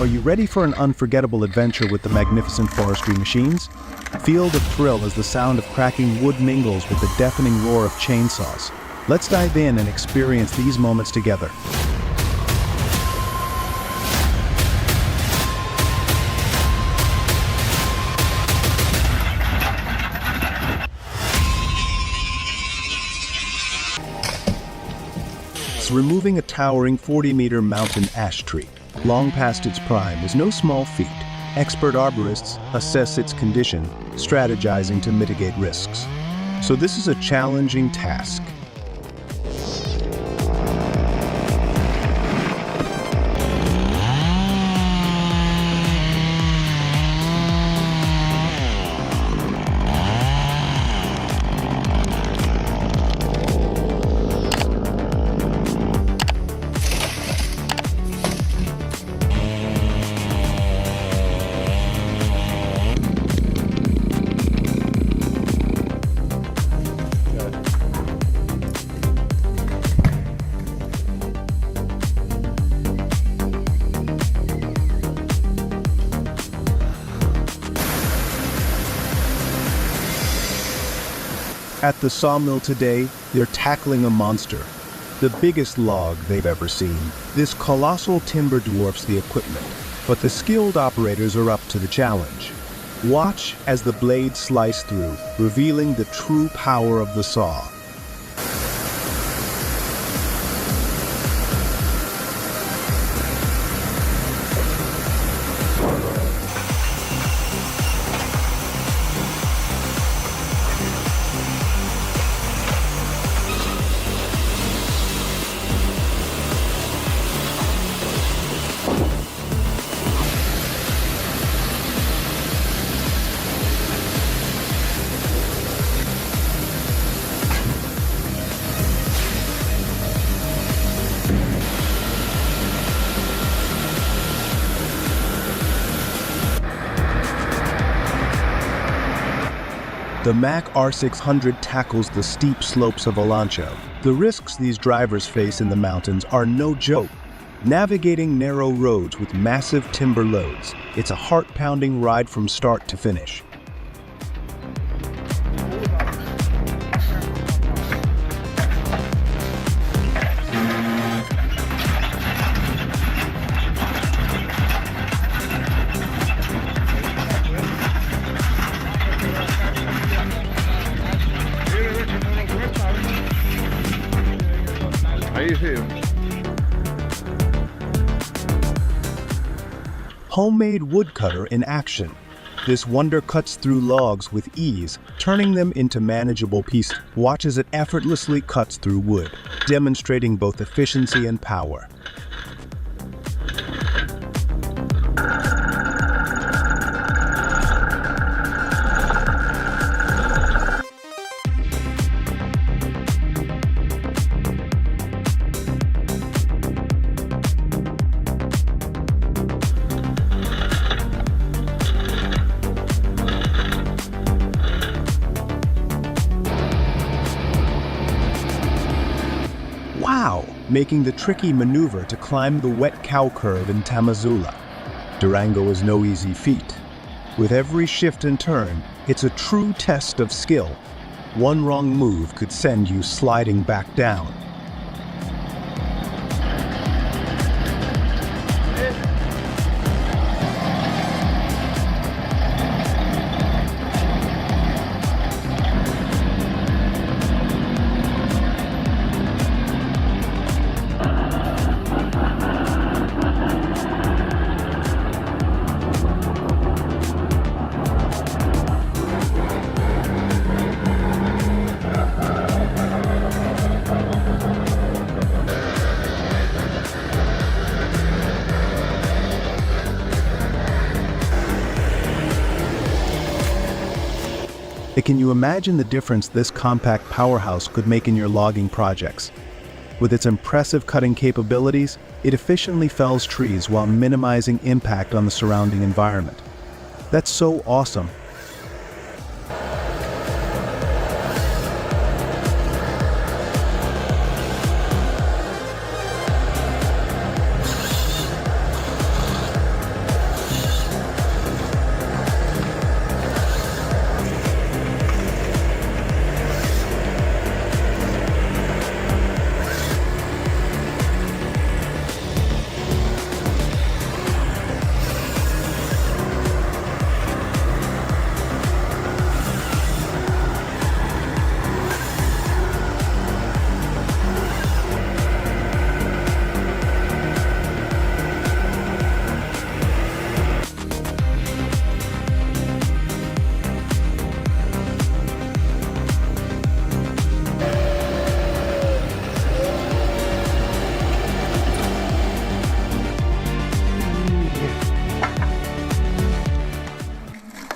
Are you ready for an unforgettable adventure with the magnificent forestry machines? Feel the thrill as the sound of cracking wood mingles with the deafening roar of chainsaws. Let's dive in and experience these moments together. Removing a towering 40-meter mountain ash tree, long past its prime, is no small feat. Expert arborists assess its condition, strategizing to mitigate risks. So this is a challenging task. At the sawmill today, they're tackling a monster, the biggest log they've ever seen. This colossal timber dwarfs the equipment, but the skilled operators are up to the challenge. Watch as the blades slice through, revealing the true power of the saw. The Mack R600 tackles the steep slopes of Alancho. The risks these drivers face in the mountains are no joke. Navigating narrow roads with massive timber loads, it's a heart-pounding ride from start to finish. Homemade woodcutter in action. This wonder cuts through logs with ease, turning them into manageable pieces. Watch as it effortlessly cuts through wood, demonstrating both efficiency and power. Wow! Making the tricky maneuver to climb the wet cow curve in Tamazula. Durango is no easy feat. With every shift and turn, it's a true test of skill. One wrong move could send you sliding back down. Can you imagine the difference this compact powerhouse could make in your logging projects? With its impressive cutting capabilities, it efficiently fells trees while minimizing impact on the surrounding environment. That's so awesome.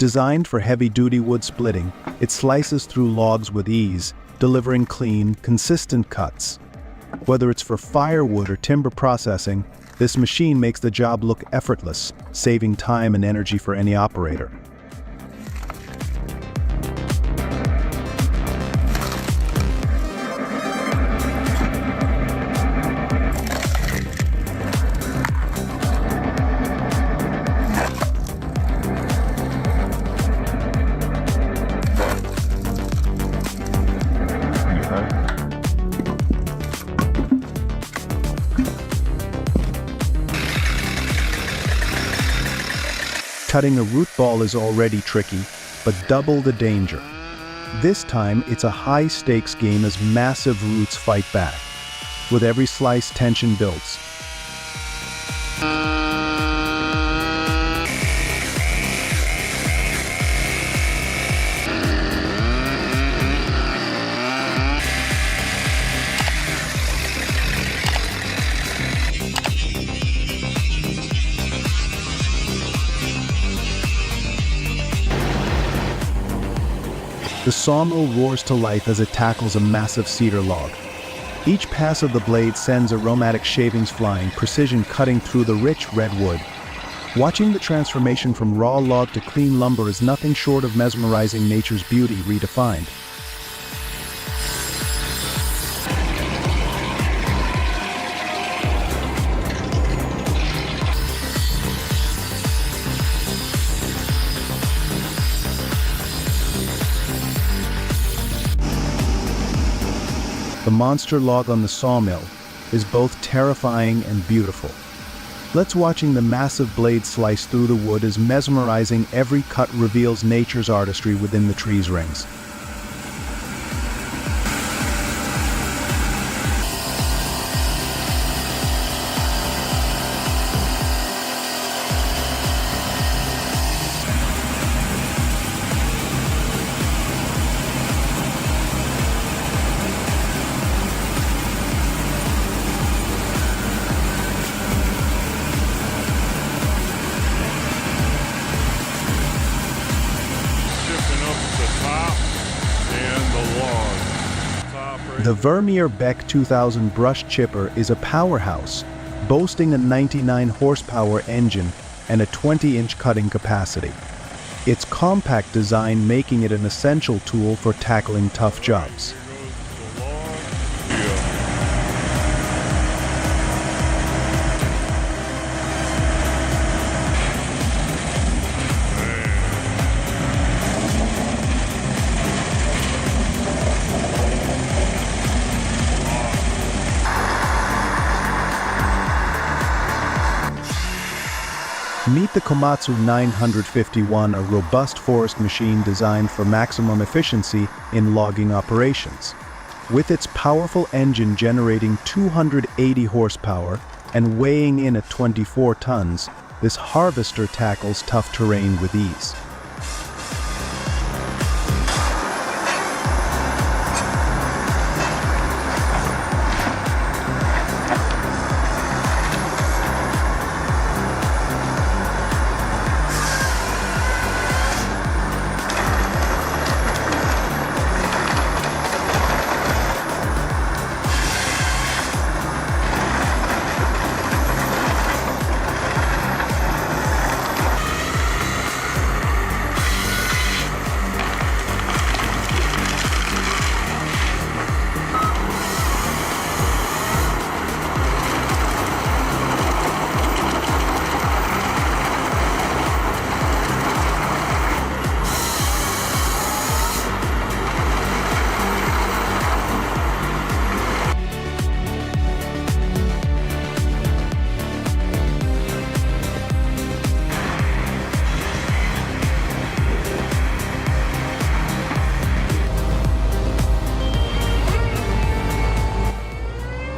Designed for heavy-duty wood splitting, it slices through logs with ease, delivering clean, consistent cuts. Whether it's for firewood or timber processing, this machine makes the job look effortless, saving time and energy for any operator. Cutting a root ball is already tricky, but double the danger. This time, it's a high-stakes game as massive roots fight back. With every slice, tension builds. The sawmill roars to life as it tackles a massive cedar log. Each pass of the blade sends aromatic shavings flying, precision cutting through the rich red wood. Watching the transformation from raw log to clean lumber is nothing short of mesmerizing, nature's beauty redefined. The monster log on the sawmill is both terrifying and beautiful. Watching the massive blade slice through the wood is mesmerizing. Every cut reveals nature's artistry within the tree's rings. The Vermeer Beck 2000 brush chipper is a powerhouse, boasting a 99 horsepower engine and a 20-inch cutting capacity. Its compact design making it an essential tool for tackling tough jobs. Meet the Komatsu 951, a robust forest machine designed for maximum efficiency in logging operations. With its powerful engine generating 280 horsepower and weighing in at 24 tons, this harvester tackles tough terrain with ease.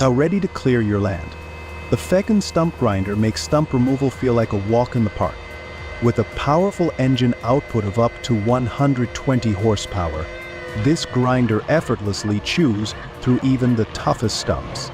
Now ready to clear your land. The Fegen stump grinder makes stump removal feel like a walk in the park. With a powerful engine output of up to 120 horsepower, this grinder effortlessly chews through even the toughest stumps.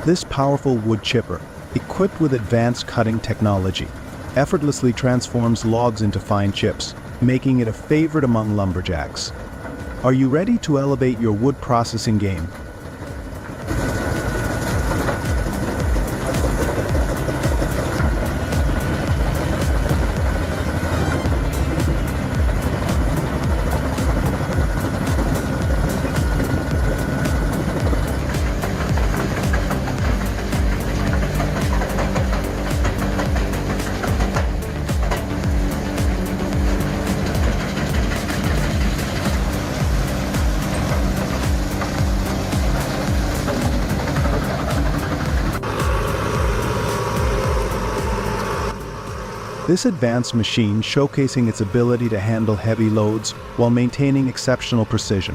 This powerful wood chipper, equipped with advanced cutting technology, effortlessly transforms logs into fine chips, making it a favorite among lumberjacks. Are you ready to elevate your wood processing game? This advanced machine showcasing its ability to handle heavy loads while maintaining exceptional precision.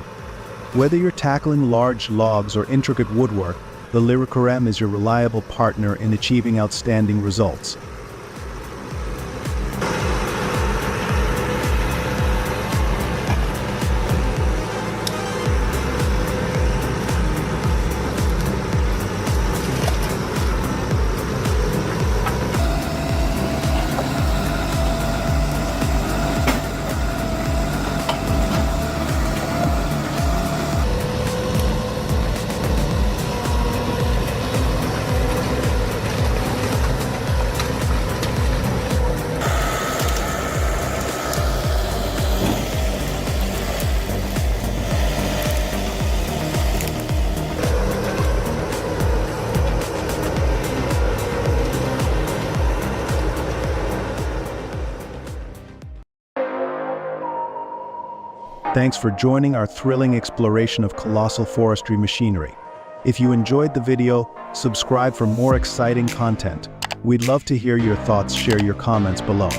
Whether you're tackling large logs or intricate woodwork, the Lyrica-M is your reliable partner in achieving outstanding results. Thanks for joining our thrilling exploration of colossal forestry machinery. If you enjoyed the video, subscribe for more exciting content. We'd love to hear your thoughts. Share your comments below.